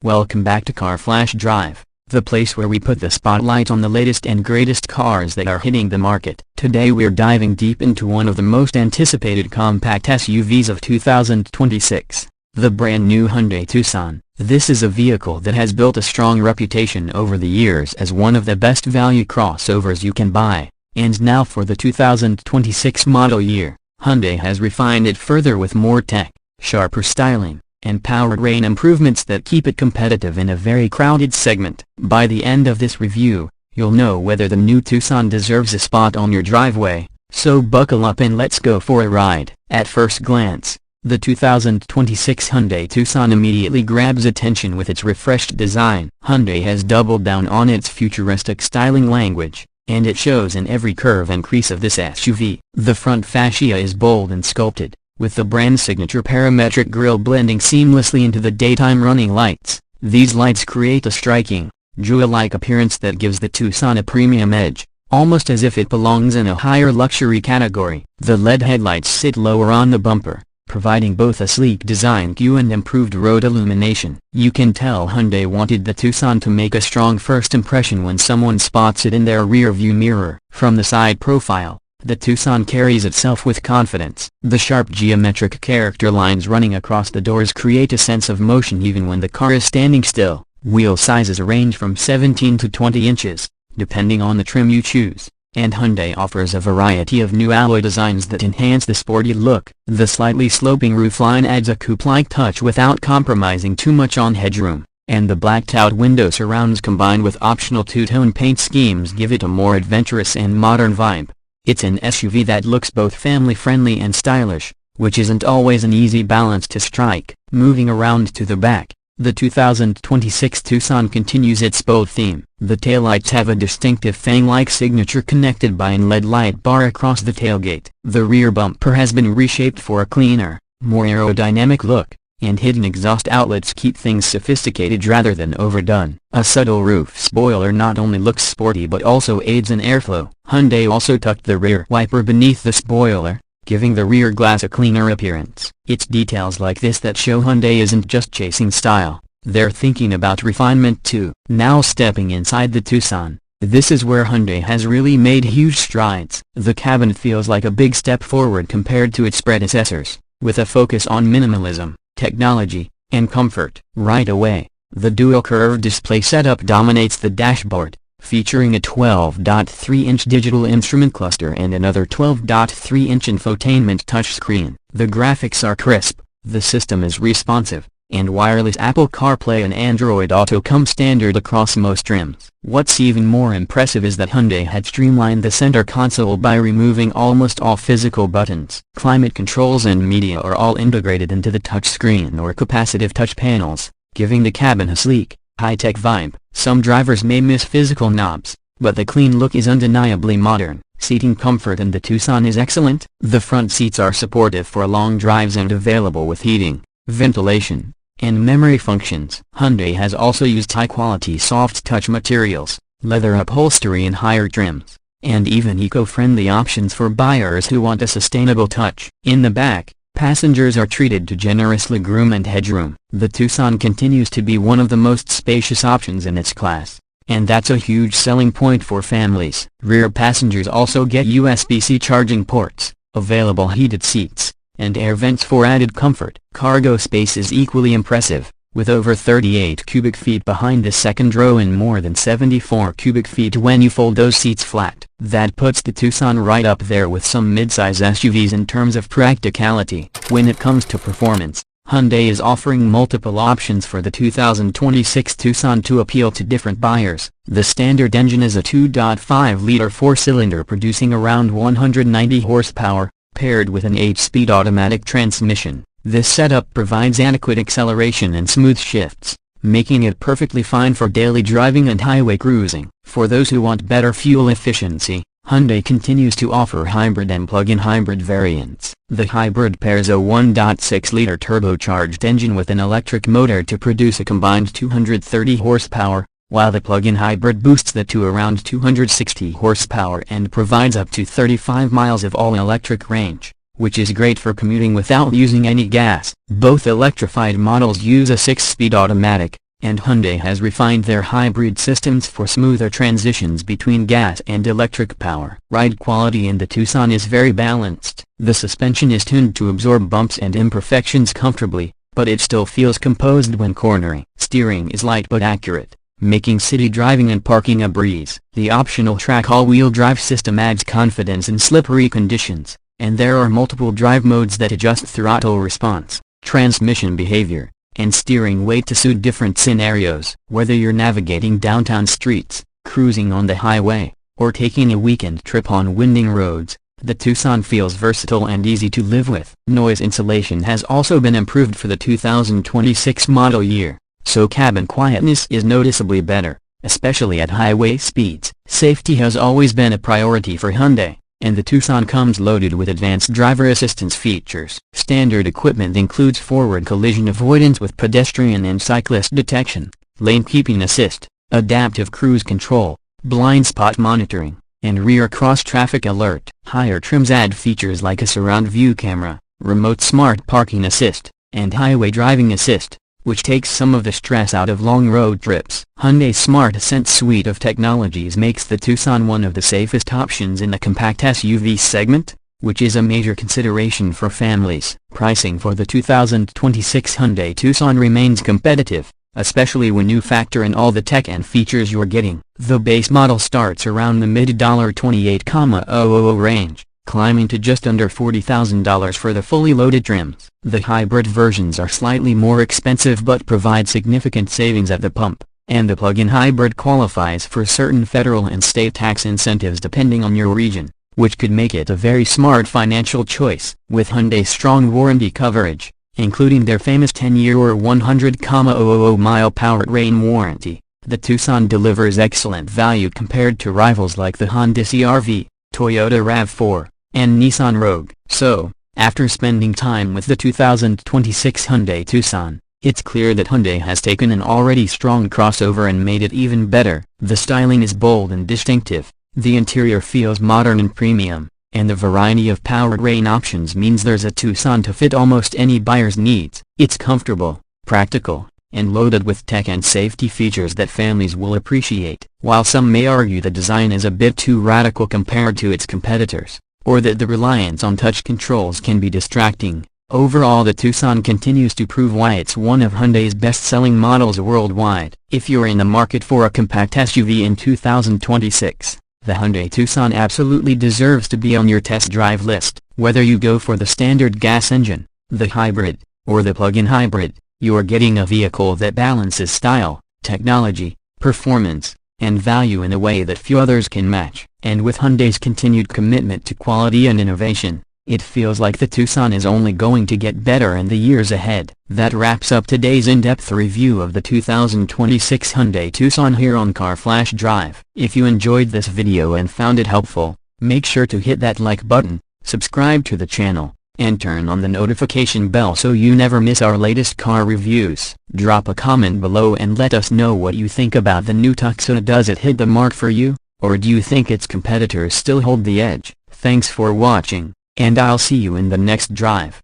Welcome back to Car Flash Drive, the place where we put the spotlight on the latest and greatest cars that are hitting the market. Today we're diving deep into one of the most anticipated compact SUVs of 2026, the brand new Hyundai Tucson. This is a vehicle that has built a strong reputation over the years as one of the best value crossovers you can buy, and now for the 2026 model year, Hyundai has refined it further with more tech, sharper styling, and powertrain improvements that keep it competitive in a very crowded segment. By the end of this review, you'll know whether the new Tucson deserves a spot on your driveway, so buckle up and let's go for a ride. At first glance, the 2026 Hyundai Tucson immediately grabs attention with its refreshed design. Hyundai has doubled down on its futuristic styling language, and it shows in every curve and crease of this SUV. The front fascia is bold and sculpted, with the brand's signature parametric grille blending seamlessly into the daytime running lights. These lights create a striking, jewel-like appearance that gives the Tucson a premium edge, almost as if it belongs in a higher luxury category. The LED headlights sit lower on the bumper, providing both a sleek design cue and improved road illumination. You can tell Hyundai wanted the Tucson to make a strong first impression when someone spots it in their rear-view mirror. From the side profile, the Tucson carries itself with confidence. The sharp geometric character lines running across the doors create a sense of motion even when the car is standing still. Wheel sizes range from 17 to 20 inches, depending on the trim you choose, and Hyundai offers a variety of new alloy designs that enhance the sporty look. The slightly sloping roofline adds a coupe-like touch without compromising too much on headroom, and the blacked-out window surrounds combined with optional two-tone paint schemes give it a more adventurous and modern vibe. It's an SUV that looks both family-friendly and stylish, which isn't always an easy balance to strike. Moving around to the back, the 2026 Tucson continues its bold theme. The taillights have a distinctive fang-like signature connected by an LED light bar across the tailgate. The rear bumper has been reshaped for a cleaner, more aerodynamic look, and hidden exhaust outlets keep things sophisticated rather than overdone. A subtle roof spoiler not only looks sporty but also aids in airflow. Hyundai also tucked the rear wiper beneath the spoiler, giving the rear glass a cleaner appearance. It's details like this that show Hyundai isn't just chasing style, they're thinking about refinement too. Now stepping inside the Tucson, this is where Hyundai has really made huge strides. The cabin feels like a big step forward compared to its predecessors, with a focus on minimalism, technology, and comfort. Right away, the dual-curved display setup dominates the dashboard, featuring a 12.3-inch digital instrument cluster and another 12.3-inch infotainment touchscreen. The graphics are crisp, the system is responsive, and wireless Apple CarPlay and Android Auto come standard across most trims. What's even more impressive is that Hyundai had streamlined the center console by removing almost all physical buttons. Climate controls and media are all integrated into the touchscreen or capacitive touch panels, giving the cabin a sleek, high-tech vibe. Some drivers may miss physical knobs, but the clean look is undeniably modern. Seating comfort in the Tucson is excellent. The front seats are supportive for long drives and available with heating, ventilation, and memory functions. Hyundai has also used high-quality soft-touch materials, leather upholstery in higher trims, and even eco-friendly options for buyers who want a sustainable touch. In the back, passengers are treated to generous legroom and headroom. The Tucson continues to be one of the most spacious options in its class, and that's a huge selling point for families. Rear passengers also get USB-C charging ports, available heated seats, and air vents for added comfort. Cargo space is equally impressive, with over 38 cubic feet behind the second row and more than 74 cubic feet when you fold those seats flat. That puts the Tucson right up there with some midsize SUVs in terms of practicality. When it comes to performance, Hyundai is offering multiple options for the 2026 Tucson to appeal to different buyers. The standard engine is a 2.5-liter four-cylinder producing around 190 horsepower, paired with an 8-speed automatic transmission. This setup provides adequate acceleration and smooth shifts, making it perfectly fine for daily driving and highway cruising. For those who want better fuel efficiency, Hyundai continues to offer hybrid and plug-in hybrid variants. The hybrid pairs a 1.6-liter turbocharged engine with an electric motor to produce a combined 230 horsepower, while the plug-in hybrid boosts that to around 260 horsepower and provides up to 35 miles of all-electric range, which is great for commuting without using any gas. Both electrified models use a 6-speed automatic, and Hyundai has refined their hybrid systems for smoother transitions between gas and electric power. Ride quality in the Tucson is very balanced. The suspension is tuned to absorb bumps and imperfections comfortably, but it still feels composed when cornering. Steering is light but accurate, making city driving and parking a breeze. The optional track all-wheel drive system adds confidence in slippery conditions, and there are multiple drive modes that adjust throttle response, transmission behavior, and steering weight to suit different scenarios. Whether you're navigating downtown streets, cruising on the highway, or taking a weekend trip on winding roads, the Tucson feels versatile and easy to live with. Noise insulation has also been improved for the 2026 model year, so cabin quietness is noticeably better, especially at highway speeds. Safety has always been a priority for Hyundai, and the Tucson comes loaded with advanced driver assistance features. Standard equipment includes forward collision avoidance with pedestrian and cyclist detection, lane keeping assist, adaptive cruise control, blind spot monitoring, and rear cross-traffic alert. Higher trims add features like a surround view camera, remote smart parking assist, and highway driving assist, which takes some of the stress out of long road trips. Hyundai's Smart Ascent suite of technologies makes the Tucson one of the safest options in the compact SUV segment, which is a major consideration for families. Pricing for the 2026 Hyundai Tucson remains competitive, especially when you factor in all the tech and features you're getting. The base model starts around the mid-$28,000 range, climbing to just under $40,000 for the fully loaded trims. The hybrid versions are slightly more expensive but provide significant savings at the pump, and the plug-in hybrid qualifies for certain federal and state tax incentives depending on your region, which could make it a very smart financial choice. With Hyundai's strong warranty coverage, including their famous 10-year or 100,000-mile powertrain warranty, the Tucson delivers excellent value compared to rivals like the Honda CR-V, Toyota RAV4, and Nissan Rogue. So, after spending time with the 2026 Hyundai Tucson, it's clear that Hyundai has taken an already strong crossover and made it even better. The styling is bold and distinctive, the interior feels modern and premium, and the variety of powertrain options means there's a Tucson to fit almost any buyer's needs. It's comfortable, practical, and loaded with tech and safety features that families will appreciate. While some may argue the design is a bit too radical compared to its competitors, or that the reliance on touch controls can be distracting, overall the Tucson continues to prove why it's one of Hyundai's best-selling models worldwide. If you're in the market for a compact SUV in 2026, the Hyundai Tucson absolutely deserves to be on your test drive list. Whether you go for the standard gas engine, the hybrid, or the plug-in hybrid, you're getting a vehicle that balances style, technology, performance, and value in a way that few others can match. And with Hyundai's continued commitment to quality and innovation, it feels like the Tucson is only going to get better in the years ahead. That wraps up today's in-depth review of the 2026 Hyundai Tucson here on Car Flash Drive. If you enjoyed this video and found it helpful, make sure to hit that like button, subscribe to the channel, and turn on the notification bell so you never miss our latest car reviews. Drop a comment below and let us know what you think about the new Tucson. Does it hit the mark for you, or do you think its competitors still hold the edge? Thanks for watching, and I'll see you in the next drive.